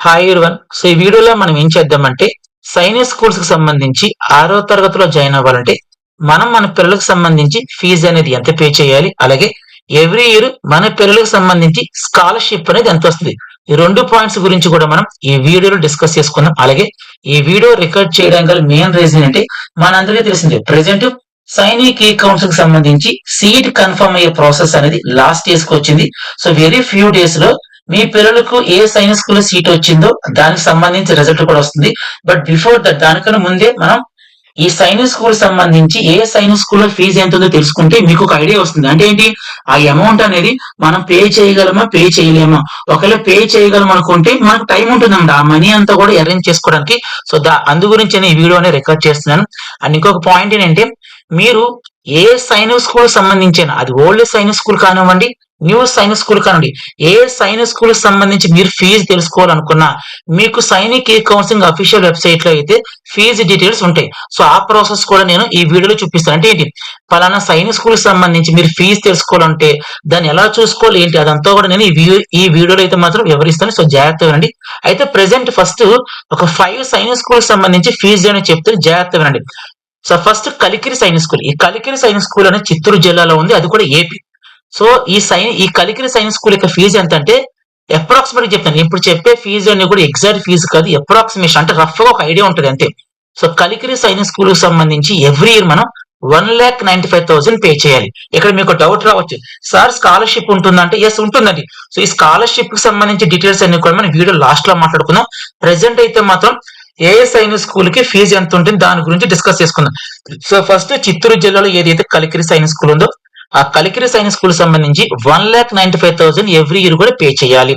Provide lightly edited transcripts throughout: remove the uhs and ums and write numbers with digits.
Hi everyone. So ఈ వీడియోలో మనం ఏం చేద్దామంటే సైనిక్ స్కూల్స్ కి సంబంధించి 6వ తరగతిలో జాయిన్ అవ్వాలంటే మనం మన పిల్లలకు సంబంధించి ఫీజు అనేది ఎంత పే చేయాలి, అలాగే ఎవ్రీ ఇయర్ మన పిల్లలకు సంబంధించి స్కాలర్షిప్ అనేది ఎంత వస్తుంది, ఈ 2 పాయింట్స్ గురించి కూడా మనం ఈ వీడియోలో డిస్కస్ చేసుకుందాం. అలాగే ఈ వీడియో రికార్డ్ చేయడానికి గల మెయిన్ రీజన్ అంటే మనందరికీ తెలిసిందే, ప్రెసెంట్ సైనిక్ ఈ కౌన్సిల్ కి సంబంధించి సీట్ కన్ఫర్మ్ అయ్యే ప్రాసెస్ అనేది లాస్ట్ డేస్ కి వచ్చింది. సో వెరీ ఫ్యూ డేస్ లో మీ పిల్లలకు ఏ సైన్స్ స్కూల్ సీట్ వచ్చిందో దానికి సంబంధించి రిజల్ట్ కూడా వస్తుంది. బట్ బిఫోర్ దట్, దానికన్నా ముందే మనం ఈ సైన్స్ స్కూల్ సంబంధించి ఏ సైన్స్ స్కూల్ లో ఫీజు ఎంత ఉందో తెలుసుకుంటే మీకు ఒక ఐడియా వస్తుంది. అంటే ఏంటి, ఆ అమౌంట్ అనేది మనం పే చేయగలమా, పే చేయలేమా. ఒకవేళ పే చేయగలం అనుకుంటే మనకు టైం ఉంటుందన్నమాట ఆ మనీ అంతా కూడా అరేంజ్ చేసుకోవడానికి. సో అందు గురించి నేను ఈ వీడియో అనేది రికార్డ్ చేస్తున్నాను. అండ్ ఇంకొక పాయింట్ ఏంటంటే, మీరు ఏ సైన్స్ స్కూల్ సంబంధించిన, అది ఓల్డ్ సైన్స్ స్కూల్ కానివ్వండి, న్యూ సైన్స్ స్కూల్ కానివ్వండి, ఏ సైన్స్ స్కూల్ సంబంధించి మీరు ఫీజు తెలుసుకోవాలనుకున్నా మీకు సైనిక్ ఈ కౌన్సిలింగ్ అఫీషియల్ వెబ్సైట్ లో అయితే ఫీజు డీటెయిల్స్ ఉంటాయి. సో ఆ ప్రాసెస్ కూడా నేను ఈ వీడియోలో చూపిస్తాను. అంటే ఏంటి, పలానా సైన్స్ స్కూల్ సంబంధించి మీరు ఫీజు తెలుసుకోవాలంటే దాన్ని ఎలా చూసుకోవాలి ఏంటి, అదంతా కూడా నేను ఈ వీడియోలో అయితే మాత్రం వివరిస్తాను. సో జాగ్రత్తగా వినండి. అయితే ప్రెసెంట్ ఫస్ట్ ఒక 5 సైన్స్ స్కూల్ సంబంధించి ఫీజు అని చెప్తే జాగ్రత్తగా వినండి. So first Kalikiri science school. ఈ కలికిరి సైన్స్ స్కూల్ అనేది చిత్తూరు జిల్లాలో ఉంది, అది కూడా ఏపీ. సో ఈ కలికిరి సైన్స్ స్కూల్ యొక్క ఫీజు ఎంత అంటే అప్రాక్సిమేట్ చెప్తాను. ఇప్పుడు చెప్పే ఫీజు అన్ని కూడా ఎగ్జాక్ట్ ఫీజు కాదు, అప్రాక్సిమేషన్, అంటే రఫ్ గా ఒక ఐడియా ఉంటుంది అంతే. సో కలికిరి సైన్స్ స్కూల్ కి సంబంధించి ఎవ్రీ ఇయర్ మనం 1,95,000 పే చేయాలి. ఇక్కడ మీకు డౌట్ రావచ్చు, సార్ స్కాలర్షిప్ ఉంటుందంటే ఎస్ ఉంటుందండి. సో ఈ స్కాలర్షిప్ కి సంబంధించి డీటెయిల్స్ అన్ని కూడా మనం వీడియో లాస్ట్ లో మాట్లాడుకుందాం. ప్రెసెంట్ అయితే మాత్రం ఏ సైన్స్ స్కూల్ కి ఫీజు ఎంత ఉంటుంది దాని గురించి డిస్కస్ చేసుకుందాం. సో ఫస్ట్ చిత్తూరు జిల్లాలో ఏదైతే కలికిరి సైన్స్ స్కూల్ ఉందో ఆ కలికిరి సైన్స్ స్కూల్ సంబంధించి 1,95,000 ఎవ్రీ ఇయర్ కూడా పే చేయాలి.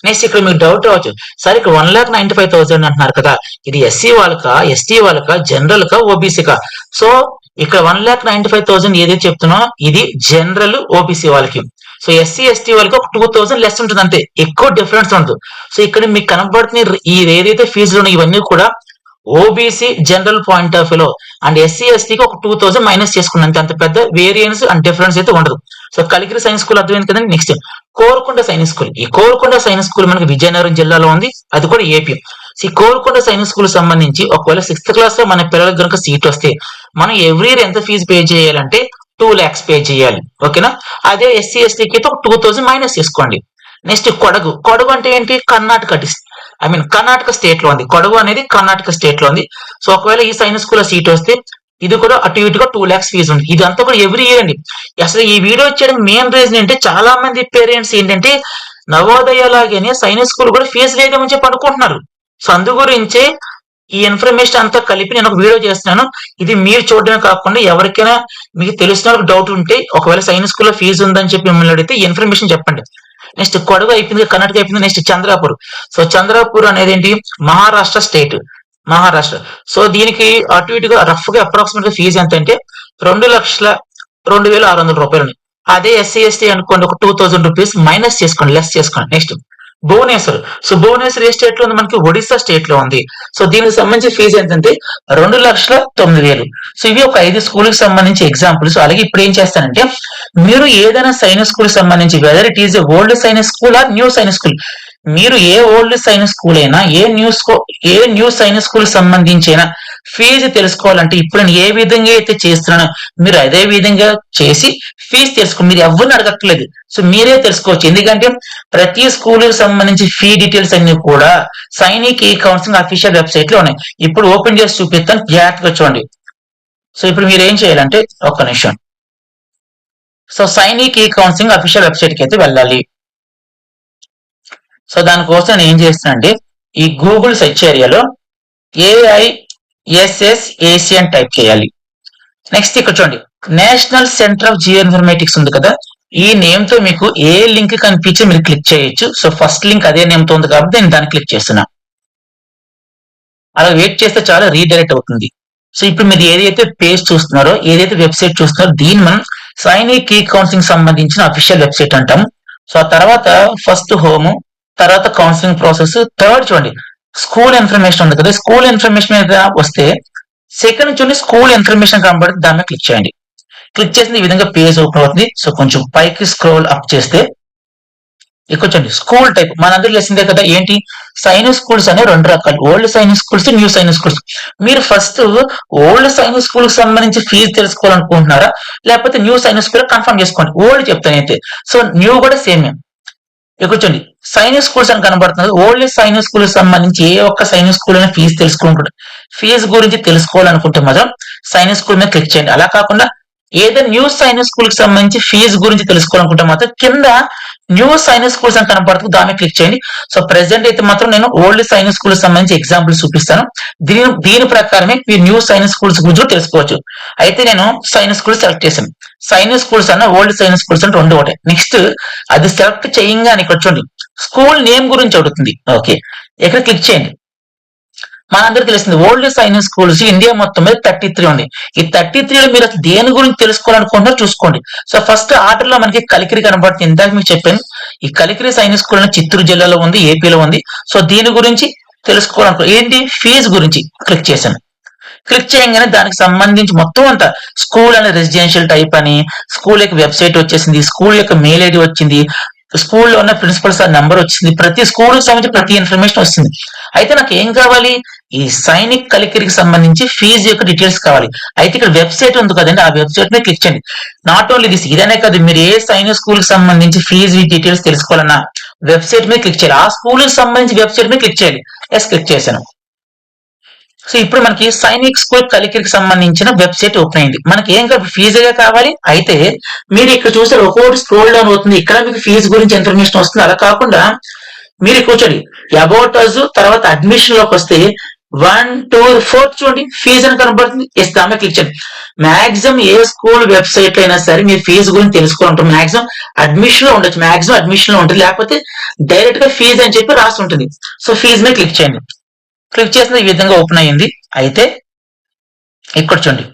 నెక్స్ట్ ఇక్కడ మీకు డౌట్ రావచ్చు, సార్ ఇక్కడ 1,95,000 అంటున్నారు కదా, ఇది ఎస్సీ వాళ్ళకా, ఎస్టీ వాళ్ళకా, జనరల్ కా, ఓబీసీకా? సో ఇక్కడ 1,95,000 ఏదైతే చెప్తున్నా ఇది జనరల్ ఓబీసీ వాళ్ళకి. సో ఎస్సీ ఎస్టీ వాళ్ళకి ఒక 2,000 లెస్ ఉంటుంది అంతే, ఎక్కువ డిఫరెన్స్ ఉంటుంది. సో ఇక్కడ మీకు కనబడుతున్న ఈ ఏదైతే ఫీజులు ఉన్నాయో ఇవన్నీ కూడా ఓబీసీ జనరల్ పాయింట్ ఆఫ్ వ్యూలో అండ్ ఎస్సీ ఎస్టీకి ఒక 2,000 మైనస్ చేసుకున్నంత, అంత పెద్ద వేరియన్స్ అండ్ డిఫరెన్స్ అయితే ఉండదు. సో కలికిరి సైన్స్ స్కూల్ అర్థమైంది కదండి. Next Korukonda science school. ఈ కోరుకొండ సైన్స్ స్కూల్ మనకి విజయనగరం జిల్లాలో ఉంది, అది కూడా ఏపీ. ఈ కోరుకొండ సైన్స్ స్కూల్ సంబంధించి ఒకవేళ 6th క్లాస్ లో మన పిల్లలకు కనుక సీట్ వస్తే మనం ఎవ్రీ ఇయర్ ఎంత ఫీజు పే చేయాలంటే 2 lakhs పే చేయాలి. ఓకేనా? అదే ఎస్సీ ఎస్టీకి అయితే ఒక 2,000 మైనస్ చేసుకోండి. నెక్స్ట్ కొడగు. కొడగు అంటే ఏంటి, కర్ణాటక స్టేట్ లో ఉంది. కొడగు అనేది కర్ణాటక స్టేట్ లో ఉంది. సో ఒకవేళ ఈ సైన్స్ స్కూల్ లో సీట్ వస్తే ఇది కూడా అటు ఇటుగా 2 lakhs ఫీజు ఉంది. ఇదంతా కూడా ఎవ్రీ ఇయర్ అండి. అసలు ఈ వీడియో చేయడానికి మెయిన్ రీజన్ ఏంటంటే, చాలా మంది పేరెంట్స్ ఏంటంటే నవోదయ లాగానే సైన్స్ స్కూల్ కూడా ఫీజు లేదని చెప్పి అనుకుంటున్నారు. సో అందు గురించే ఈ ఇన్ఫర్మేషన్ అంతా కలిపి నేను ఒక వీడియో చేస్తున్నాను. ఇది మీరు చూడడమే కాకుండా ఎవరికైనా మీకు తెలిసిన డౌట్ ఉంటే, ఒకవేళ సైన్స్ స్కూల్ లో ఫీజు ఉందని చెప్పి మిమ్మల్ని అడిగితే ఈ ఇన్ఫర్మేషన్ చెప్పండి. నెక్స్ట్ కొడగు అయిపోయింది, కర్ణాటక అయిపోయింది. నెక్స్ట్ చంద్రాపూర్. సో చంద్రాపూర్ అనేది ఏంటి, మహారాష్ట్ర స్టేట్, మహారాష్ట్ర. సో దీనికి అటు ఇటుగా రఫ్ గా అప్రాక్సిమేట్ గా ఫీజు ఎంత అంటే 2,02,600 రూపాయలు. అదే ఎస్సీ ఎస్టీ అనుకోండి, ఒక 2,000 రూపీస్ మైనస్ చేసుకోండి, లెస్ చేసుకోండి. నెక్స్ట్ భువనేశ్వర్. సో భువనేశ్వర్ ఏ స్టేట్ లో ఉంది, మనకి ఒడిశా స్టేట్ లో ఉంది. సో దీనికి సంబంధించి ఫీజు ఏంటంటే 2,09,000. సో ఇవి ఒక 5 స్కూల్ కి సంబంధించి ఎగ్జాంపుల్స్. అలాగే ఇప్పుడు ఏం చేస్తానంటే, మీరు ఏదైనా సైన్స్ స్కూల్ సంబంధించి whether it is old science school or new science school, మీరు ఏ ఓల్డ్ సైన్స్ స్కూల్ అయినా ఏ న్యూ సైన్స్ స్కూల్ సంబంధించిన ఫీజు తెలుసుకోవాలంటే ఇప్పుడు నేను ఏ విధంగా అయితే చేస్తున్నానో మీరు అదే విధంగా చేసి ఫీజు తెలుసుకోండి. మీరు ఎవరిని అడగట్లేదు, సో మీరే తెలుసుకోవచ్చు. ఎందుకంటే ప్రతి స్కూల్ కి సంబంధించి ఫీ డీటెయిల్స్ అన్ని కూడా సైనిక్ ఈ కౌన్సిలింగ్ అఫీషియల్ వెబ్సైట్ లో ఉన్నాయి. ఇప్పుడు ఓపెన్ చేసి చూపిస్తాను, జాగ్రత్తగా చూడండి. సో ఇప్పుడు మీరు ఏం చేయాలంటే, ఒక్క నిమిషం. సో సైనిక్ ఈ కౌన్సిలింగ్ అఫీషియల్ వెబ్సైట్ కి అయితే వెళ్ళాలి. సో దానికోసం నేను ఏం చేస్తున్నానంటే, ఈ గూగుల్ సెర్చ్ ఏరియాలో AISSAC అని టైప్ చేయాలి. నెక్స్ట్ ఇక్కడ చూడండి, national centre of Jio informatics ఉంది కదా, ఈ నేమ్ తో మీకు ఏ లింక్ కనిపించి మీరు క్లిక్ చేయొచ్చు. సో ఫస్ట్ లింక్ అదే నేమ్ తో ఉంది కాబట్టి నేను దాన్ని క్లిక్ చేస్తున్నా. అలా వెయిట్ చేస్తే చాలా రీడైరెక్ట్ అవుతుంది. సో ఇప్పుడు మీరు ఏదైతే పేజ్ చూస్తున్నారో, ఏదైతే వెబ్సైట్ చూస్తున్నారో, దీన్ని మనం సైనిక్ ఈ కౌన్సిలింగ్ సంబంధించిన అఫీషియల్ వెబ్సైట్ అంటాం. సో ఆ తర్వాత ఫస్ట్ హోమ్, తర్వాత కౌన్సిలింగ్ ప్రాసెస్, థర్డ్ చూడండి స్కూల్ ఇన్ఫర్మేషన్ ఉంది కదా, స్కూల్ ఇన్ఫర్మేషన్ మీద వస్తే సెకండ్ చూడండి స్కూల్ ఇన్ఫర్మేషన్ కనబడుతుంది, దాని మీద క్లిక్ చేయండి. క్లిక్ చేసిన ఈ విధంగా పేజ్ ఓపెన్ అవుతుంది. సో కొంచెం పైకి స్క్రోల్ అప్ చేస్తే ఇక్కడ చూడండి స్కూల్ టైప్ మనందరూ తెలిసిందే కదా ఏంటి సైనిక్ స్కూల్స్ అనే రెండు రకాలు old Sainik schools new Sainik schools మీరు ఫస్ట్ ఓల్డ్ సైనిక్ స్కూల్ కి సంబంధించి ఫీజు తెలుసుకోవాలనుకుంటున్నారా లేకపోతే న్యూ సైనిక్ స్కూల్ కన్ఫర్మ్ చేసుకోండి ఓల్డ్ చెప్తాను అయితే సో న్యూ కూడా సేమ్ ఇక్కడ చూడండి సైనిక్ స్కూల్స్ అని కనబడుతుంది ఓల్డ్ సైనిక్ స్కూల్ సంబంధించి ఏ ఒక్క సైనిక్ స్కూల్ అయినా ఫీజు తెలుసుకుంటారు ఫీజు గురించి తెలుసుకోవాలనుకుంటే మాత్రం సైనిక్ స్కూల్ మీద క్లిక్ చేయండి అలా కాకుండా ఏదైనా న్యూ సైనిక్ స్కూల్ కి సంబంధించి ఫీజు గురించి తెలుసుకోవాలనుకుంటే మాత్రం కింద న్యూ సైనిక్ స్కూల్స్ అని కనపడుతుంది దాన్ని క్లిక్ చేయండి సో ప్రెసెంట్ అయితే మాత్రం నేను ఓల్డ్ సైనిక్ స్కూల్ సంబంధించి ఎగ్జాంపుల్ చూపిస్తాను దీని ప్రకారమే మీరు న్యూ సైనిక్ స్కూల్స్ గురించి తెలుసుకోవచ్చు అయితే నేను సైనిక్ స్కూల్ సెలెక్ట్ చేశాను సైనిక్ స్కూల్స్ అన్న ఓల్డ్ సైనిక్ స్కూల్స్ అని రెండు ఒకటే నెక్స్ట్ అది సెలెక్ట్ చేయంగానే ఇక్కడ చూడండి స్కూల్ నేమ్ గురించి అడుగుతుంది ఓకే ఇక్కడ క్లిక్ చేయండి మనందరికి తెలిసింది ఓల్డ్ సైనిక్ స్కూల్స్ ఇండియా మొత్తం మీద 33 ఉంది ఈ 33లో మీరు దేని గురించి తెలుసుకోవాలనుకుంటున్నారో చూసుకోండి సో ఫస్ట్ ఆర్డర్ లో మనకి కలికిరి కనబడుతుంది ఇందాక మీకు చెప్పాను ఈ కలికిరి సైనిక్ స్కూల్ చిత్తూరు జిల్లాలో ఉంది ఏపీలో ఉంది సో దీని గురించి తెలుసుకోవాలనుకో ఏంటి ఫీజు గురించి క్లిక్ చేశాను క్లిక్ చేయగానే దానికి సంబంధించి మొత్తం అంతా స్కూల్ అనే రెసిడెన్షియల్ టైప్ అని స్కూల్ యొక్క వెబ్సైట్ వచ్చేసింది స్కూల్ యొక్క మెయిల్ ఐడి వచ్చింది స్కూల్లో ఉన్న ప్రిన్సిపల్ సార్ నెంబర్ వచ్చింది ప్రతి స్కూల్ సంబంధించి ప్రతి ఇన్ఫర్మేషన్ వస్తుంది అయితే నాకు ఏం కావాలి ఈ సైనిక్ కలికిరికి సంబంధించి ఫీజు యొక్క డీటెయిల్స్ కావాలి అయితే ఇక్కడ వెబ్సైట్ ఉంది కదండి ఆ వెబ్సైట్ మీద క్లిక్ చేయండి నాట్ ఓన్లీ దిస్ ఇదనే కాదు మీరు ఏ సైనిక్ స్కూల్ కి సంబంధించి ఫీజు డీటెయిల్స్ తెలుసుకోవాలన్నా వెబ్సైట్ మీద క్లిక్ చేయాలి ఆ స్కూల్ కి సంబంధించి వెబ్సైట్ మీద క్లిక్ చేయాలి ఎస్ క్లిక్ చేశాను సో ఇప్పుడు మనకి సైనిక్ స్కూల్ కలికిరికి సంబంధించిన వెబ్సైట్ ఓపెన్ అయింది మనకి ఏం ఫీజుగా కావాలి అయితే మీరు ఇక్కడ చూసారు ఒక్కొక్కటి స్క్రోల్ డౌన్ అవుతుంది ఇక్కడ మీకు ఫీజు గురించి ఇన్ఫర్మేషన్ వస్తుంది అలా కాకుండా మీరు కూర్చోండి అబౌట్ అస్ తర్వాత అడ్మిషన్ లోకి వస్తే 1 2 4 చూడండి ఫీజు అని కనబడుతుంది ఎస్ దాని క్లిక్ చేయండి మాక్సిమం ఏ స్కూల్ వెబ్సైట్ అయినా సరే మీరు ఫీజు గురించి తెలుసుకోవాలంటారు మాక్సిమం అడ్మిషన్ లో ఉండొచ్చు మాక్సిమం అడ్మిషన్ లో ఉంటుంది లేకపోతే డైరెక్ట్ గా ఫీజు అని చెప్పి రాసి ఉంటుంది సో ఫీజు మీద క్లిక్ చేయండి క్లిక్ చేసిన ఈ విధంగా ఓపెన్ అయ్యింది అయితే ఇక్కడ చూడండి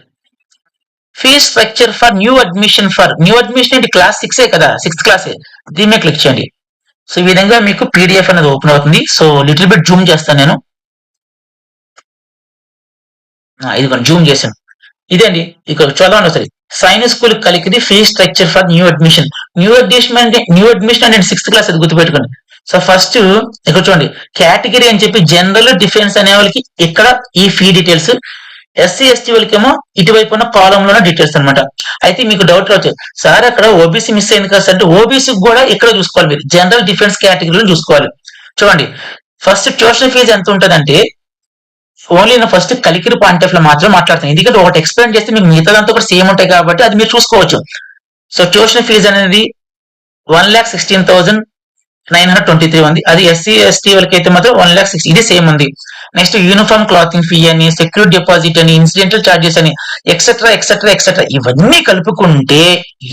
fee structure for new admission ఏంటి క్లాస్ 6 కదా 6th క్లాసే దీని మీద క్లిక్ చేయండి సో ఈ విధంగా మీకు పీడిఎఫ్ అనేది ఓపెన్ అవుతుంది సో లిటిల్ బిట్ జూమ్ చేస్తాను నేను ఇది జూమ్ చేశాను ఇదండి ఇక్కడ చదవండి ఒకసారి సైనిక్ స్కూల్ కలికిది fees structure for new admission అంటే 6th క్లాస్ అది గుర్తుపెట్టుకోండి సో ఫస్ట్ ఇక్కడ చూడండి కేటగిరీ అని చెప్పి జనరల్ డిఫెన్స్ అనే వాళ్ళకి ఇక్కడ ఈ ఫీ డీటెయిల్స్ ఎస్సీ ఎస్టీ వాళ్ళకి ఏమో ఇటువైపు ఉన్న కాలం లోనే డీటెయిల్స్ అనమాట అయితే మీకు డౌట్ రావచ్చు సార్ అక్కడ ఓబీసీ మిస్ అయింది కదా అంటే ఓబీసీ కూడా ఇక్కడ చూసుకోవాలి మీరు జనరల్ డిఫెన్స్ కేటగిరీలో చూసుకోవాలి చూడండి ఫస్ట్ ట్యూషన్ ఫీజు ఎంత ఉంటుందంటే ఓన్లీ నేను ఫస్ట్ కలికిరి పాయింట్ ఆఫ్ లో మాత్రం మాట్లాడుతాను ఎందుకంటే ఒకటి ఎక్స్ప్లెయిన్ చేస్తే మీకు మిగతాదంతా కూడా సేమ్ ఉంటాయి కాబట్టి అది మీరు చూసుకోవచ్చు సో ట్యూషన్ ఫీజు అనేది 1,16,923 ఉంది అది ఎస్సీ ఎస్టీ వాళ్ళకి అయితే మాత్రం 1,60,000 ఇది సేమ్ ఉంది నెక్స్ట్ యూనిఫామ్ క్లాతింగ్ ఫీ అని సెక్యూరిటీ డిపాజిట్ అని ఇన్సిడెంటల్ చార్జెస్ అని ఎక్సెట్రా ఎక్సెట్రా ఎక్సెట్రా ఇవన్నీ కలుపుకుంటే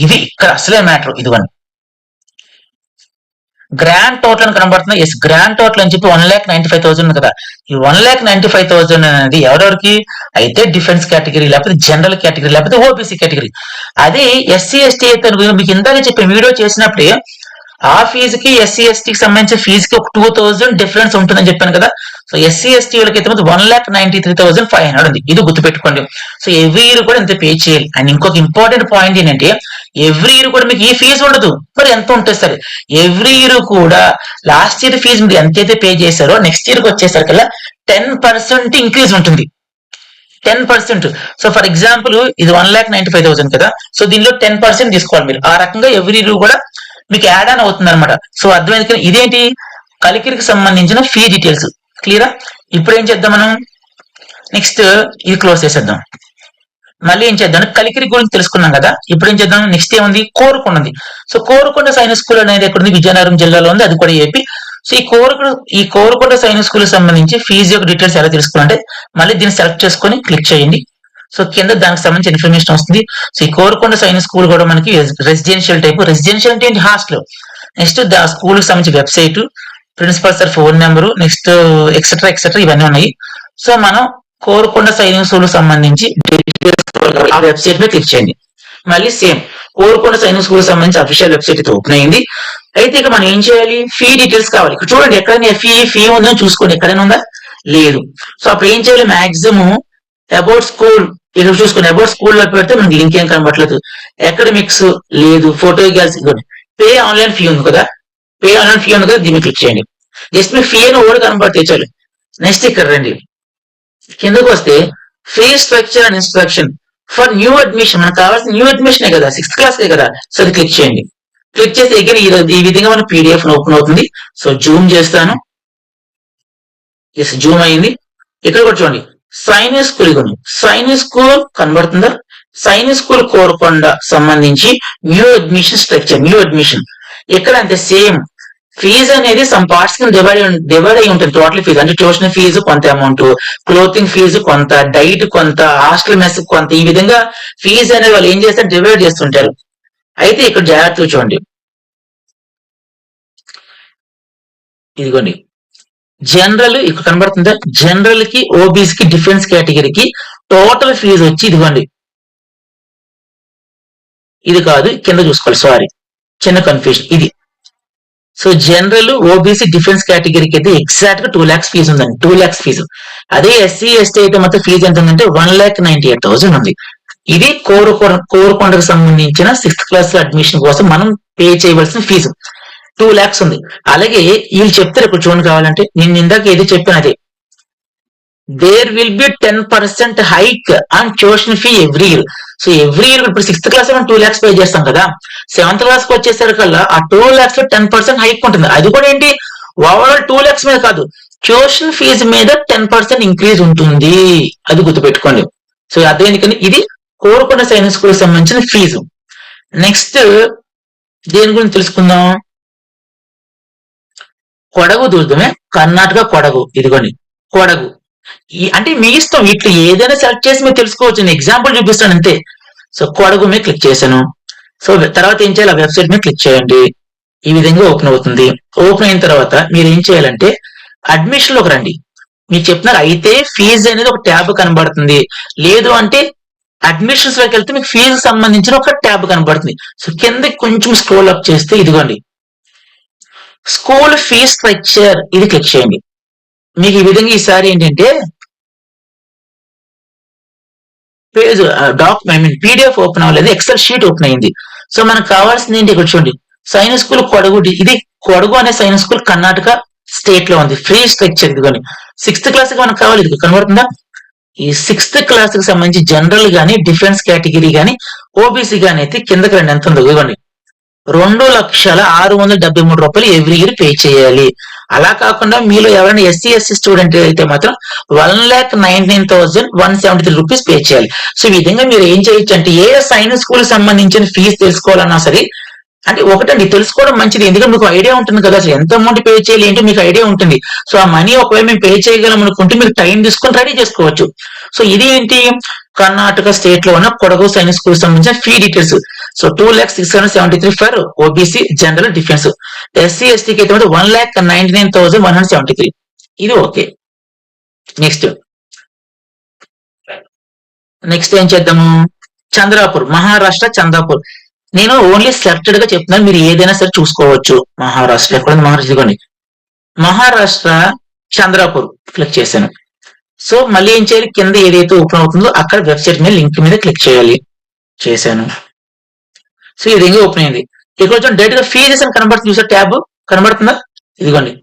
ఇది ఇక్కడ అసలే మ్యాటర్ ఇదివన్నీ గ్రాండ్ టోటల్ అని కనబడుతుంది ఎస్ గ్రాండ్ టోటల్ అని చెప్పి 1,95,000 కదా ఈ 1,95,000 అనేది ఎవరెవరికి అయితే డిఫెన్స్ కేటగిరీ లేకపోతే జనరల్ కేటగిరీ లేకపోతే ఓబీసీ కేటగిరీ అదే ఎస్సీ ఎస్టీ అయితే మీకు ఇందాక చెప్పిన వీడియో చేసినప్పుడే ఆ ఫీజుకి ఎస్సీ ఎస్టీకి సంబంధించిన ఫీజుకి ఒక 2,000 డిఫరెన్స్ ఉంటుందని చెప్పాను కదా సో ఎస్సీ ఎస్టీ వాళ్ళకి అయితే 1,93,500 ఉంది ఇది గుర్తుపెట్టుకోండి సో ఎవ్రీ ఇయర్ కూడా ఇంత పే చేయాలి అండ్ ఇంకొక ఇంపార్టెంట్ పాయింట్ ఏంటంటే ఎవ్రీ ఇయర్ కూడా మీకు ఈ ఫీజు ఉండదు మరి ఎంత ఉంటుంది సరే ఎవ్రీ ఇయర్ కూడా లాస్ట్ ఇయర్ ఫీజు మీరు ఎంతైతే పే చేశారో నెక్స్ట్ ఇయర్కి వచ్చేసరికల్లా 10% ఇంక్రీజ్ ఉంటుంది 10%. సో ఫర్ ఎగ్జాంపుల్ ఇది 1,95,000 కదా సో దీనిలో 10% తీసుకోవాలి మీరు ఆ రకంగా ఎవ్రీ ఇయర్ కూడా మీకు యాడ్ ఆన్ అవుతుంది అనమాట సో అర్థమైంది ఇదేంటి కలికిరికి సంబంధించిన ఫీ డీటెయిల్స్ క్లియరా ఇప్పుడు ఏం చేద్దాం మనం నెక్స్ట్ ఇది క్లోజ్ చేసేద్దాం మళ్ళీ ఏం చేద్దాం కలికిరి గురించి తెలుసుకున్నాం కదా ఇప్పుడు ఏం చేద్దాం నెక్స్ట్ ఏముంది కోరుకొండ ఉంది సో కోరుకొండ సైనిక్ స్కూల్ అనేది ఎక్కడ ఉంది విజయనగరం జిల్లాలో ఉంది అది కూడా ఏపీ సో ఈ కోరుకొండ సైనిక్ స్కూల్ సంబంధించి ఫీజు యొక్క డీటెయిల్స్ ఎలా తెలుసుకోవాలంటే మళ్ళీ దీన్ని సెలెక్ట్ చేసుకొని క్లిక్ చేయండి సో కింద దానికి సంబంధించిన ఇన్ఫర్మేషన్ వస్తుంది సో ఈ కోరుకొండ సైనిక్ స్కూల్ కూడా మనకి రెసిడెన్షియల్ టైప్ రెసిడెన్షియల్ అంటే ఏంటి హాస్టల్ నెక్స్ట్ దా స్కూల్ కి సంబంధించి website principal sir phone number next etcetera etcetera ఇవన్నీ ఉన్నాయి సో మనం కోరుకొండ సైనిక్ స్కూల్ సంబంధించి ఆ వెబ్సైట్ మీద క్లిక్ చేయండి మళ్ళీ సేమ్ కోరుకొండ సైనిక్ స్కూల్ సంబంధించి అఫీషియల్ వెబ్సైట్ అయితే ఓపెన్ అయింది అయితే ఇక మనం ఏం చేయాలి ఫీ డీటెయిల్స్ కావాలి ఇక్కడ చూడండి ఎక్కడైనా ఫీ ఉందో చూసుకోండి ఎక్కడైనా ఉందా లేదు సో అప్పుడు ఏం చేయాలి మాక్సిమం అబౌట్ స్కూల్ ఇక్కడ చూసుకోండి అబౌట్ స్కూల్ లో పెడితే మనకి లింక్ ఏం కనబడలేదు అకాడమిక్స్ లేదు photo gals pay online fee ఉంది కదా పే ఆన్ ఫీ ఉంది కదా, దీన్ని క్లిక్ చేయండి. జస్ట్ మీ ఫీ అని ఓడి కనబడితే చాలు. నెక్స్ట్ ఇక్కడ రండి, కిందకు వస్తే fee structure and instruction for new admission. మనకు కావాల్సిన న్యూ అడ్మిషన్ కదా, 6th క్లాస్ కదా. సో అది క్లిక్ చేయండి. క్లిక్ చేసి అగైన్ ఈ విధంగా మన పీడిఎఫ్ ఓపెన్ అవుతుంది. సో జూమ్ చేస్తాను. ఎస్, జూమ్ అయింది. ఇక్కడ కూడా చూడండి, సైనిక్ స్కూల్ ఉంది. సైనిక్ స్కూల్ కనబడుతుందా? సైనిక్ స్కూల్ కోరకొండ సంబంధించి new admission structure, new admission. ఇక్కడ అంతే సేమ్. ఫీజు అనేది సమ్ పార్ట్స్ కింద డివైడ్ అయి ఉంటుంది. టోటల్ ఫీజు అంటే ట్యూషన్ ఫీజు కొంత అమౌంట్, క్లోతింగ్ ఫీజు కొంత, డైట్ కొంత, హాస్టల్ మెస్ కొంత, ఈ విధంగా ఫీజు అనేది వాళ్ళు ఏం చేస్తారు, డివైడ్ చేస్తుంటారు. అయితే ఇక్కడ జాగ్రత్తగా చూడండి, ఇదిగోండి జనరల్ ఇక్కడ కనబడుతుందా? జనరల్ కి, ఓబీసీకి, డిఫెన్స్ కేటగిరీకి టోటల్ ఫీజు వచ్చి ఇదిగోండి, ఇది కాదు కింద చూసుకోవాలి, సారీ చిన్న కన్ఫ్యూజన్ ఇది. సో జనరల్, ఓబీసీ, డిఫెన్స్ కేటగిరీకి అయితే ఎగ్జాక్ట్ గా 2 lakhs ఫీజు ఉందండి, 2 lakhs ఫీజు. అదే ఎస్సీ ఎస్టీ అయితే మొత్తం ఫీజు ఎంత ఉందంటే 1,98,000 ఉంది. ఇది కోరుకొండకు సంబంధించిన 6th క్లాస్ అడ్మిషన్ కోసం మనం పే చేయవలసిన ఫీజు 2 lakhs ఉంది. అలాగే వీళ్ళు చెప్తారు ఇప్పుడు చూడండి, కావాలంటే నేను ఇందాక ఏది చెప్పాను అదే, there will be 10% hike on tuition fee every year. So every year ఇప్పుడు 6th క్లాస్ మనం 2 lakhs పే చేస్తాం కదా, 7th క్లాస్ కి వచ్చేసరికల్లా ఆ 2 lakhs లో 10% హైక్ ఉంటుంది. అది కూడా ఏంటి, ఓవరాల్ 2 lakhs మీద కాదు, ట్యూషన్ ఫీజు మీద 10% ఇంక్రీజ్ ఉంటుంది. అది గుర్తుపెట్టుకోండి. సో అర్థమైంది కానీ ఇది కోరుకొండ సైనిక్ స్కూల్ సంబంధించిన ఫీజు. నెక్స్ట్ దేని గురించి తెలుసుకుందాం, కొడగు చూద్దామే. కర్ణాటక కొడగు, ఇదిగోండి కొడగు. అంటే మీ ఇష్టం, ఇట్లా ఏదైనా సెలెక్ట్ చేసి మీరు తెలుసుకోవచ్చు. నేను ఎగ్జాంపుల్ చూపిస్తాను అంతే. సో కొడగు మీద క్లిక్ చేశాను. సో తర్వాత ఏం చేయాలి, ఆ వెబ్సైట్ మీద క్లిక్ చేయండి. ఈ విధంగా ఓపెన్ అవుతుంది. ఓపెన్ అయిన తర్వాత మీరు ఏం చేయాలంటే అడ్మిషన్ లోకి రండి. మీరు చెప్తున్నారు అయితే ఫీజు అనేది ఒక ట్యాబ్ కనబడుతుంది, లేదు అంటే అడ్మిషన్స్ లోకి వెళ్తే మీకు ఫీజు సంబంధించిన ఒక ట్యాబ్ కనబడుతుంది. సో కిందకి కొంచెం స్క్రోల్ అప్ చేస్తే ఇదిగోండి స్కూల్ ఫీ స్ట్రక్చర్, ఇది క్లిక్ చేయండి. మీకు ఈ విధంగా ఈసారి ఏంటంటే పేజ్ పీడిఎఫ్ ఓపెన్ అవ్వలేదు, ఎక్సెల్ షీట్ ఓపెన్ అయింది. సో మనకు కావాల్సింది ఏంటి, ఇక్కడ చూడండి సైనిక్ స్కూల్ కొడగు. ఇది కొడగు అనే సైనిక్ స్కూల్ కర్ణాటక స్టేట్ లో ఉంది. ఫ్రీ స్ట్రక్చర్ ఇదిగోండి. 6th క్లాస్ కి మనకు కావాలి, ఇది కనబడుతుందా? ఈ 6th క్లాస్ కి సంబంధించి జనరల్ గానీ, డిఫెన్స్ కేటగిరీ గానీ, ఓబీసీ గానీ అయితే కిందకి రండి, ఎంత ఉందో ఇవ్వండి, 2,673 రూపాయలు ఎవ్రీ ఇయర్ పే చేయాలి. అలా కాకుండా మీలో ఎవరైనా ఎస్సీ ఎస్సీ స్టూడెంట్ అయితే మాత్రం 1,99,173 రూపీస్ పే చేయాలి. సో ఈ విధంగా మీరు ఏం చేయొచ్చు అంటే ఏ సైనిక్ స్కూల్ సంబంధించిన ఫీజు తెలుసుకోవాలన్నా సరే, అంటే ఒకటండి తెలుసుకోవడం మంచిది, ఎందుకంటే మీకు ఐడియా ఉంటుంది కదా అసలు ఎంత అమౌంట్ పే చేయాలి ఏంటో మీకు ఐడియా ఉంటుంది. సో ఆ మనీ ఒకవేళ మేము పే చేయగలం అనుకుంటే మీరు టైం తీసుకొని రెడీ చేసుకోవచ్చు. సో ఇది ఏంటి, కర్ణాటక స్టేట్ లో ఉన్న కొడగు సైనిక్ స్కూల్ సంబంధించిన fee details. So 2,673 for OBC, general, defence. SC ఎస్టీకి అయితే 1,99,173. ఇది ఓకే. నెక్స్ట్ ఏం చేద్దాము, చంద్రాపూర్, మహారాష్ట్ర చంద్రాపూర్. నేను ఓన్లీ సెలెక్టెడ్ గా చెప్తున్నాను, మీరు ఏదైనా సరే చూసుకోవచ్చు. మహారాష్ట్ర ఎక్కడ మహారాష్ట్ర, ఇదిగోండి మహారాష్ట్ర చంద్రాపూర్ క్లిక్ చేశాను. సో మళ్ళీ ఏం చేయాలి, కింద ఏదైతే ఓపెన్ అవుతుందో అక్కడ వెబ్సైట్ మీద లింక్ మీద క్లిక్ చేయాలి. చేశాను. సో ఈ విధంగా ఓపెన్ అయింది. ఇక్కడ కొంచెం డైరెక్ట్ గా ఫీజెస్ అని కనబడుతుంది, చూసారు ట్యాబ్ కనబడుతుందా? ఇదిగోండి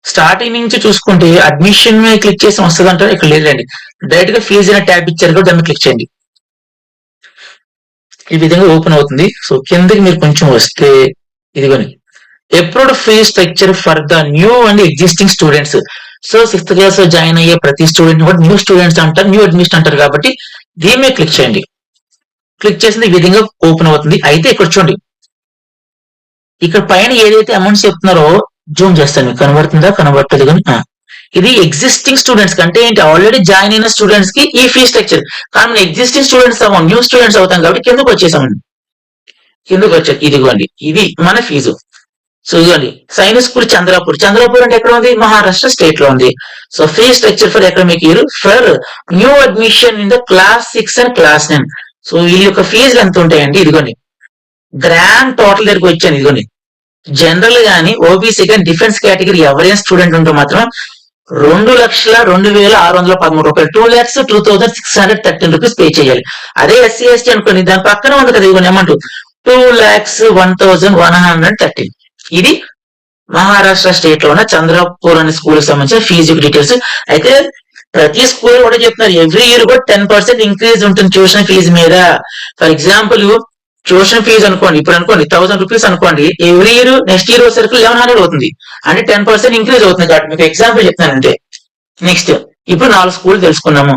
స్టార్టింగ్ నుంచి చూసుకుంటే అడ్మిషన్ మీద క్లిక్ చేసి వస్తుంది అంటారు, ఇక్కడ లేదండి, డైరెక్ట్ గా ఫీజు అనే ట్యాబ్ ఇచ్చారు కూడా దాన్ని క్లిక్ చేయండి. ఈ విధంగా ఓపెన్ అవుతుంది. సో కిందకి మీరు కొంచెం వస్తే ఇదిగోని approved fee structure for the new and existing students. So 6th class లో జాయిన్ అయ్యే ప్రతి స్టూడెంట్ కూడా న్యూ స్టూడెంట్స్ అంటారు, న్యూ అడ్మిషన్ అంటారు. కాబట్టి దీని మీద క్లిక్ చేయండి. క్లిక్ చేసింది ఈ విధంగా ఓపెన్ అవుతుంది. అయితే ఇక్కడ చూడండి, ఇక్కడ పైన ఏదైతే అమౌంట్స్ చెప్తున్నారో జూమ్ చేస్తాను, మీకు కనబడుతుందా? కనబడుతుంది కానీ ఇది ఎగ్జిస్టింగ్ స్టూడెంట్స్ కంటే ఏంటి, ఆల్రెడీ జాయిన్ అయిన స్టూడెంట్స్ కి ఈ ఫీ స్ట్రక్చర్. కానీ మనం ఎగ్జిస్టింగ్ స్టూడెంట్స్ అవ్వం, న్యూ స్టూడెంట్స్ అవుతాం కాబట్టి కిందకు వచ్చేసామండి. కిందకు వచ్చాక ఇదిగోండి ఇది మన ఫీజు. సో ఇదిగోండి సైనిక్ స్కూల్ చంద్రాపూర్. చంద్రాపూర్ అంటే ఎక్కడ ఉంది, మహారాష్ట్ర స్టేట్ లో ఉంది. So fee structure for academic year for new admission in the class 6 and class 9. So వీళ్ళ యొక్క ఫీజులు ఎంత ఉంటాయండి, ఇదిగోండి గ్రాండ్ టోటల్ దగ్గరికి వచ్చాను. ఇదిగోండి జనరల్ గానీ, ఓబీసీ కానీ, డిఫెన్స్ కేటగిరీ ఎవరైనా స్టూడెంట్ ఉంటే మాత్రం 2,02,613 రూపాయలు, 2,02,613 రూపీస్ పే చేయాలి. అదే ఎస్సీ ఎస్టీ అనుకోండి, దాని పక్కన ఉంది కదా ఇదిగోండి అమౌంట్ 2,01,113. ఇది మహారాష్ట్ర స్టేట్ లో ఉన్న చంద్రపూర్ అనే స్కూల్ కి సంబంధించిన ఫీజు డీటెయిల్స్. అయితే ప్రతి స్కూల్ కూడా చెప్తున్నారు ఎవ్రీ ఇయర్ కూడా 10% ఇంక్రీజ్ ఉంటుంది ట్యూషన్ ఫీజు మీద. ఫర్ ఎగ్జాంపుల్ ట్యూషన్ ఫీజు అనుకోండి, ఇప్పుడు అనుకోండి 1000 రూపీస్ అనుకోండి, ఎవ్రీ ఇయర్ నెక్స్ట్ ఇయర్ వచ్చేసరికి 1100 అవుతుంది, అంటే 10% ఇంక్రీజ్ అవుతుంది. కాబట్టి మీకు ఎగ్జాంపుల్ చెప్తానంటే. నెక్స్ట్ ఇప్పుడు 4 స్కూల్ తెలుసుకున్నాము,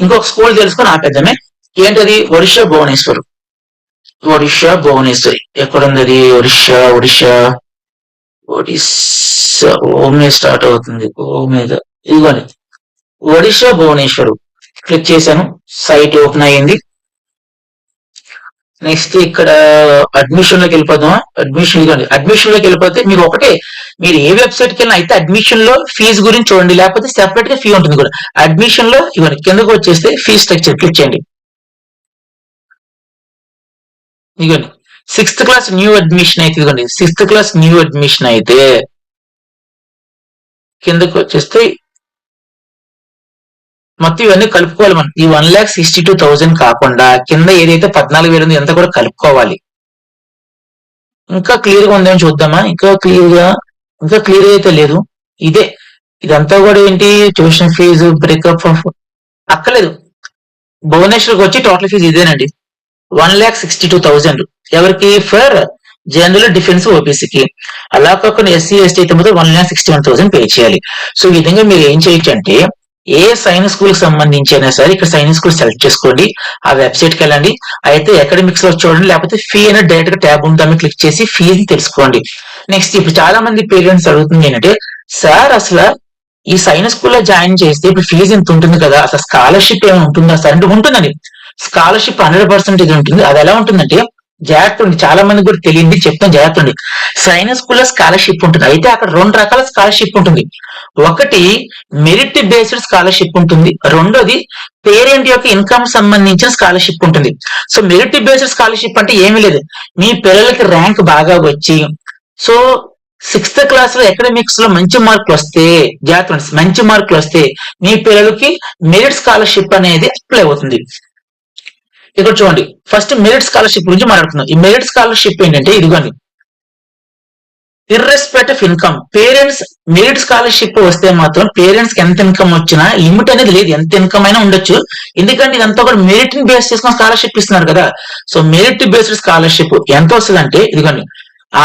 ఇంకొక స్కూల్ తెలుసుకుని ఆపేద్దామే. ఏంటది? ఒడిషా భువనేశ్వర్. ఒడిషా భువనేశ్వరి ఎక్కడుంది అది? ఒడిషా ఒడిషా ఒడిస్సా ఓ మీద స్టార్ట్ అవుతుంది, ఓ మీద. ఇదిగోండి ఒడిషా భువనేశ్వర్. క్లిక్ చేశాను, సైట్ ఓపెన్ అయ్యింది. నెక్స్ట్ ఇక్కడ అడ్మిషన్ లోకి వెళ్ళిపోదాం. అడ్మిషన్ లోకి వెళ్ళిపోతే మీరు ఒకటే, మీరు ఏ వెబ్సైట్ కి వెళ్ళినా అయితే అడ్మిషన్ లో ఫీజు గురించి చూడండి, లేకపోతే సెపరేట్ గా ఫీ ఉంటుంది కూడా. అడ్మిషన్ లో ఇవ్వండి, కిందకు వచ్చేస్తే ఫీ స్ట్రక్చర్ క్లిక్ చేయండి. ఇదిగోండి 6th క్లాస్ న్యూ అడ్మిషన్ అయితే, ఇదిగోండి 6th క్లాస్ న్యూ అడ్మిషన్ అయితే కిందకు వచ్చేస్తే మొత్తం ఇవన్నీ కలుపుకోవాలి మనం. ఈ 1,62,000 కాకుండా కింద ఏదైతే 14,000 ఉందో ఎంత కూడా కలుపుకోవాలి. ఇంకా క్లియర్ గా ఉందేమో చూద్దామా? ఇంకా క్లియర్ అయితే లేదు. ఇదంతా కూడా ఏంటి? ట్యూషన్ ఫీజు బ్రేకప్ అక్కర్లేదు. భువనేశ్వర్కి వచ్చి టోటల్ ఫీజు ఇదేనండి, 1,62,000. ఎవరికి? ఫర్ జనరల్, డిఫెన్స్, ఓబీసీకి. అలా కాకుండా ఎస్సీ ఎస్టీ అయితే మాత్రం 1,61,000 పే చేయాలి. సో ఈ విధంగా మీరు ఏం చేయొచ్చు అంటే, ఏ సైన్స్ స్కూల్ కి సంబంధించి అయినా సరే ఇక్కడ సైన్స్ స్కూల్ సెలెక్ట్ చేసుకోండి, ఆ వెబ్సైట్ కి వెళ్ళండి, అయితే అకాడమిక్స్ లో చూడండి, లేకపోతే ఫీ అయినా డైరెక్ట్ గా ట్యాబ్ ఉంటుంది, క్లిక్ చేసి ఫీజు తెలుసుకోండి. నెక్స్ట్ ఇప్పుడు చాలా మంది పేరెంట్స్ అడుగుతుంది ఏంటంటే, సార్ అసలు ఈ సైన్స్ స్కూల్లో జాయిన్ చేస్తే ఇప్పుడు ఫీజు ఇంత ఉంటుంది కదా, అసలు స్కాలర్షిప్ ఏమైనా ఉంటుందా సార్ అంటే, ఉంటుందండి. స్కాలర్షిప్ 100% ఉంటుంది. అది ఎలా ఉంటుందంటే, జాగ్రత్త ఉంది, చాలా మంది కూడా తెలియంది చెప్తాను, జాగ్రత్త ఉంది. సైన్స్ స్కూల్లో స్కాలర్షిప్ ఉంటుంది, అయితే అక్కడ 2 రకాల స్కాలర్షిప్ ఉంటుంది. ఒకటి మెరిట్ బేస్డ్ స్కాలర్షిప్ ఉంటుంది, రెండోది పేరెంట్ యొక్క ఇన్కమ్ సంబంధించిన స్కాలర్షిప్ ఉంటుంది. సో మెరిట్ బేస్డ్ స్కాలర్షిప్ అంటే ఏమీ లేదు, మీ పిల్లలకి ర్యాంక్ బాగా వచ్చి, సో 6th క్లాస్ లో అకాడమిక్స్ లో మంచి మార్కులు వస్తే, జాగ్రత్త మంచి మార్కులు వస్తే మీ పిల్లలకి మెరిట్ స్కాలర్షిప్ అనేది అప్లై అవుతుంది. ఇక్కడ చూడండి, ఫస్ట్ మెరిట్ స్కాలర్షిప్ గురించి మాట్లాడుతున్నాం. ఈ మెరిట్ స్కాలర్షిప్ ఏంటంటే, ఇదిగోండి irrespective of income. Parents merit scholarship వస్తే మాత్రం పేరెంట్స్ కి ఎంత ఇన్కమ్ వచ్చినా లిమిట్ అనేది లేదు, ఎంత ఇన్కమ్ అయినా ఉండొచ్చు. ఎందుకంటే ఇదంతా కూడా మెరిట్ ని బేస్ చేసుకుని స్కాలర్షిప్ ఇస్తున్నారు కదా. సో మెరిట్ బేస్డ్ స్కాలర్షిప్ ఎంత వస్తుంది అంటే, ఇదిగోండి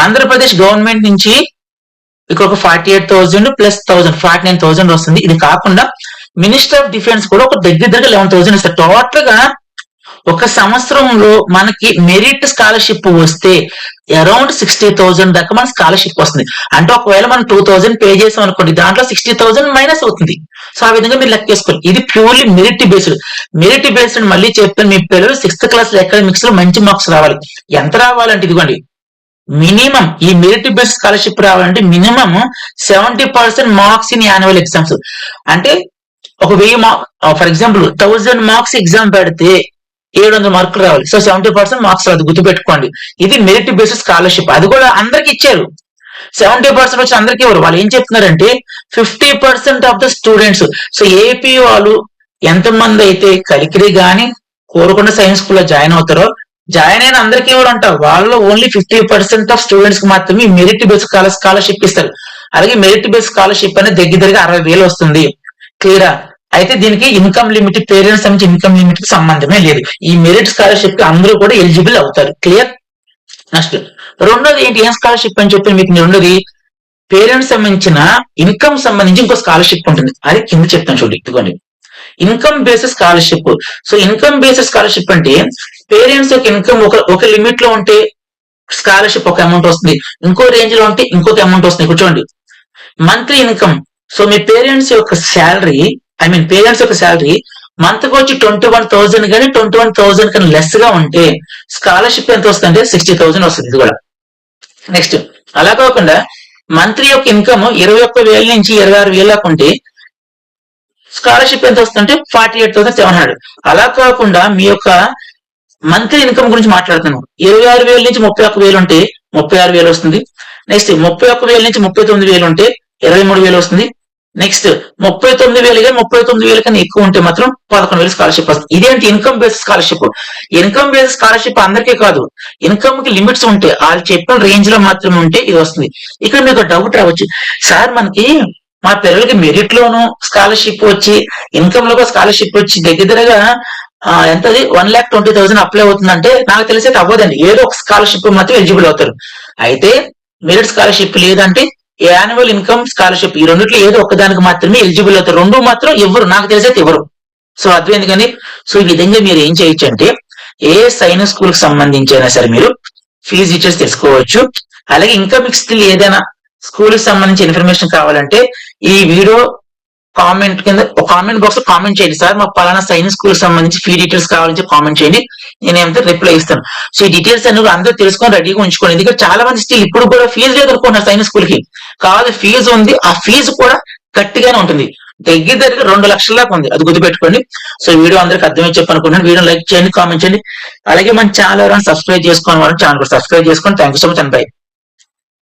ఆంధ్రప్రదేశ్ గవర్నమెంట్ నుంచి ఇక్కడ 48,000 ప్లస్ 1,000 49,000 వస్తుంది. ఇది కాకుండా మినిస్టర్ ఆఫ్ డిఫెన్స్ కూడా ఒక దగ్గర 11,000 ఇస్తారు. టోటల్ గా ఒక సంవత్సరంలో మనకి మెరిట్ స్కాలర్షిప్ వస్తే అరౌండ్ 60,000 దాకా మన స్కాలర్షిప్ వస్తుంది. అంటే ఒకవేళ మనం 2,000 పే చేసాం అనుకోండి, దాంట్లో 60,000 మైనస్ అవుతుంది. సో ఆ విధంగా మీరు లెక్కేసుకోవాలి. ఇది purely merit based. Merit based మళ్ళీ చెప్తాను, మీ పిల్లలు 6th క్లాస్ అకాడమిక్స్ లో మంచి మార్క్స్ రావాలి. ఎంత రావాలంటే, ఇదిగోండి మినిమం ఈ మెరిట్ బేస్డ్ స్కాలర్షిప్ రావాలంటే minimum 70% marks in annual exams. అంటే ఒక 1000 ఫర్ ఎగ్జాంపుల్ 1000 మార్క్స్ ఎగ్జామ్ పెడితే 700 మార్కులు రావాలి. సో 70% మార్క్స్ రాదు, గుర్తుపెట్టుకోండి. ఇది మెరిట్ బేస్డ్ స్కాలర్షిప్. అది కూడా అందరికి ఇచ్చారు. 70% వచ్చి అందరికీ ఇవ్వరు. వాళ్ళు ఏం చెప్తున్నారంటే 50% of the students. So AP వాళ్ళు ఎంతమంది అయితే కలికిరి గాని కోరుకొండ సైన్స్ స్కూల్ లో జాయిన్ అవుతారో, జాయిన్ అయిన అందరికీ ఇవ్వరు అంట. వాళ్ళలో ఓన్లీ 50% ఆఫ్ స్టూడెంట్స్ కి మాత్రమే మెరిట్ బేస్డ్ స్కాలర్షిప్ ఇస్తారు. అలాగే మెరిట్ బేస్డ్ స్కాలర్షిప్ అనేది దగ్గర 60,000 వస్తుంది. క్లియరా? అయితే దీనికి ఇన్కమ్ లిమిట్, పేరెంట్స్ సంబంధించి ఇన్కమ్ లిమిట్ కి సంబంధమే లేదు. ఈ మెరిట్ స్కాలర్షిప్ కి అందరూ కూడా ఎలిజిబుల్ అవుతారు. క్లియర్? నెక్స్ట్ రెండోది ఏంటి, ఏం స్కాలర్షిప్ అని చెప్పి మీకు రెండోది పేరెంట్స్ సంబంధించిన ఇన్కమ్ సంబంధించి ఇంకో స్కాలర్షిప్ ఉంటుంది. అది కింద చెప్తాను చూడండి, ఇదిగోండి income based scholarship. So income based scholarship అంటే పేరెంట్స్ యొక్క ఇన్కమ్ ఒక లిమిట్ లో ఉంటే స్కాలర్షిప్ ఒక అమౌంట్ వస్తుంది, ఇంకో రేంజ్ లో ఉంటే ఇంకొక అమౌంట్ వస్తుంది. ఇక్కడ చూడండి మంత్లీ ఇన్కమ్. సో మీ పేరెంట్స్ యొక్క శాలరీ, పేరెంట్స్ యొక్క శాలరీ మంత్ కి వచ్చి 21,000 కానీ 21,000 కన్నా లెస్ గా ఉంటే స్కాలర్షిప్ ఎంత వస్తుంది అంటే 60,000 వస్తుంది. ఇది కూడా నెక్స్ట్ అలా కాకుండా మంత్లీ యొక్క ఇన్కమ్ 21,000 నుంచి 26,000 దాకా ఉంటే స్కాలర్షిప్ ఎంత వస్తుందంటే 48,700. అలా కాకుండా మీ యొక్క మంత్లీ ఇన్కమ్ గురించి మాట్లాడుతున్నాం. 26,000 నుంచి 31,000 ఉంటే 36,000 వస్తుంది. నెక్స్ట్ 31,000 నుంచి 39,000 ఉంటే 23,000 వస్తుంది. నెక్స్ట్ 39,000 కానీ 39,000 కన్నా ఎక్కువ ఉంటే మాత్రం 11,000 స్కాలర్షిప్ వస్తుంది. ఇదేంటి income based scholarship. Income based scholarship అందరికీ కాదు, ఇన్కమ్ కి లిమిట్స్ ఉంటాయి. వాళ్ళు చెప్పిన రేంజ్ లో మాత్రమే ఉంటే ఇది వస్తుంది. ఇక్కడ మీకు డౌట్ రావచ్చు, సార్ మనకి మా పిల్లలకి మెరిట్ లోను స్కాలర్షిప్ వచ్చి ఇన్కమ్ లో స్కాలర్షిప్ వచ్చి దగ్గరగా ఎంతది 1,20,000 అప్లై అవుతుందంటే నాకు తెలిసి అవ్వదండి. ఏదో ఒక స్కాలర్షిప్ మాత్రం ఎలిజిబుల్ అవుతారు. అయితే మెరిట్ స్కాలర్షిప్ లేదంటే యాన్యువల్ ఇన్కమ్ స్కాలర్షిప్ ఈ రెండిట్లో ఏదో ఒకదానికి మాత్రమే ఎలిజిబుల్ అవుతారు. రెండు మాత్రం ఎవరు నాకు తెలిసైతే ఎవరు. సో అర్థమైంది కానీ. సో ఈ విధంగా మీరు ఏం చేయొచ్చు అంటే ఏ సైన్స్ స్కూల్ కి సంబంధించి అయినా సరే మీరు ఫీజు డీటెయిల్స్ తెలుసుకోవచ్చు. అలాగే ఇంకా మీకు స్టిల్ ఏదైనా స్కూల్ కి సంబంధించి ఇన్ఫర్మేషన్ కావాలంటే ఈ వీడియో కామెంట్ కింద కామెంట్ బాక్స్ లో కామెంట్ చేయండి, సార్ మాకు పలానా సైన్స్ స్కూల్ కి సంబంధించి ఫీ డీటెయిల్స్ కావాలని కామెంట్ చేయండి, నేనేమంటే రిప్లై ఇస్తాను. సో ఈ డీటెయిల్స్ అన్ని అందరూ తెలుసుకొని రెడీగా ఉంచుకోండి. ఎందుకంటే చాలా మంది స్టిల్ ఇప్పుడు కూడా ఫీజు లేదు అనుకుంటున్నారు సైన్స్ స్కూల్ కి. కాదు, ఫీజు ఉంది, ఆ ఫీజు కూడా గట్టిగానే ఉంటుంది. దగ్గర 2 లక్షల దాకా ఉంది, అది గుర్తుపెట్టుకోండి. సో ఈ వీడియో అందరికి అర్థమై చెప్పనుకుంటున్నాను. వీడియో లైక్ చేయండి, కామెంట్ చేయండి. అలాగే మన ఛానల్ ఎవరైనా సబ్స్క్రైబ్ చేసుకోని వాళ్ళు ఛానల్ కూడా సబ్స్క్రైబ్ చేసుకోండి. Thank you so much and by.